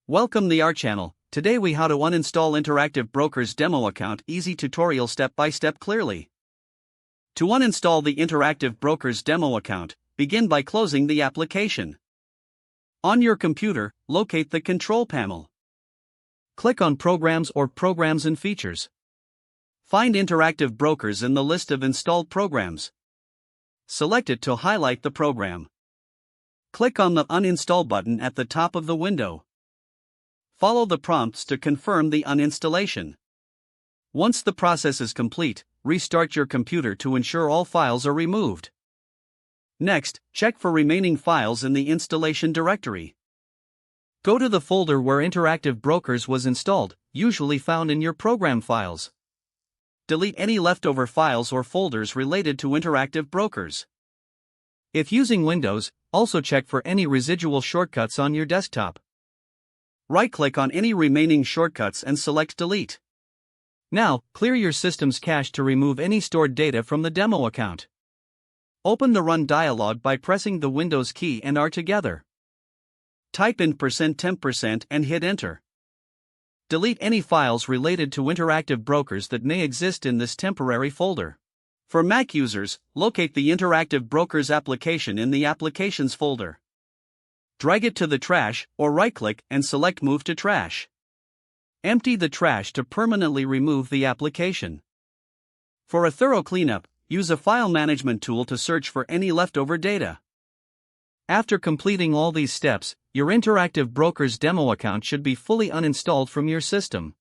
Welcome to our channel. Today we how to uninstall Interactive Broker's demo account. Easy tutorial step by step clearly. To uninstall the Interactive Broker's demo account, begin by closing the application. On your computer, locate the control panel. Click on Programs or Programs and Features. Find Interactive Brokers in the list of installed programs. Select it to highlight the program. Click on the Uninstall button at the top of the window. Follow the prompts to confirm the uninstallation. Once the process is complete, restart your computer to ensure all files are removed. Next, check for remaining files in the installation directory. Go to the folder where Interactive Brokers was installed, usually found in your program files. Delete any leftover files or folders related to Interactive Brokers. If using Windows, also check for any residual shortcuts on your desktop. Right-click on any remaining shortcuts and select Delete. Now, clear your system's cache to remove any stored data from the demo account. Open the Run dialog by pressing the Windows key and R together. Type in %temp% and hit Enter. Delete any files related to Interactive Brokers that may exist in this temporary folder. For Mac users, locate the Interactive Brokers application in the Applications folder. Drag it to the trash, or right-click and select Move to Trash. Empty the trash to permanently remove the application. For a thorough cleanup, use a file management tool to search for any leftover data. After completing all these steps, your Interactive Brokers demo account should be fully uninstalled from your system.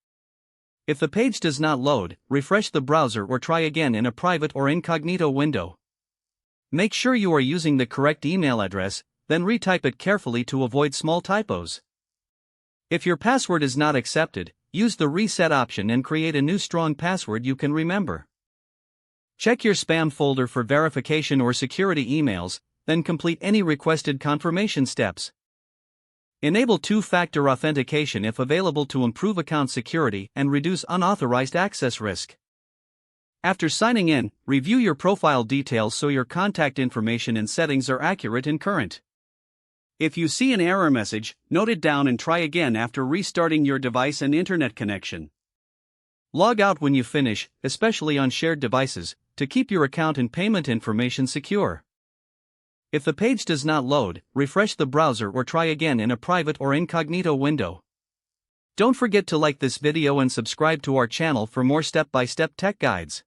If the page does not load, refresh the browser or try again in a private or incognito window. Make sure you are using the correct email address, then retype it carefully to avoid small typos. If your password is not accepted, use the reset option and create a new strong password you can remember. Check your spam folder for verification or security emails, then complete any requested confirmation steps. Enable two-factor authentication if available to improve account security and reduce unauthorized access risk. After signing in, review your profile details so your contact information and settings are accurate and current. If you see an error message, note it down and try again after restarting your device and internet connection. Log out when you finish, especially on shared devices, to keep your account and payment information secure. If the page does not load, refresh the browser or try again in a private or incognito window. Don't forget to like this video and subscribe to our channel for more step-by-step tech guides.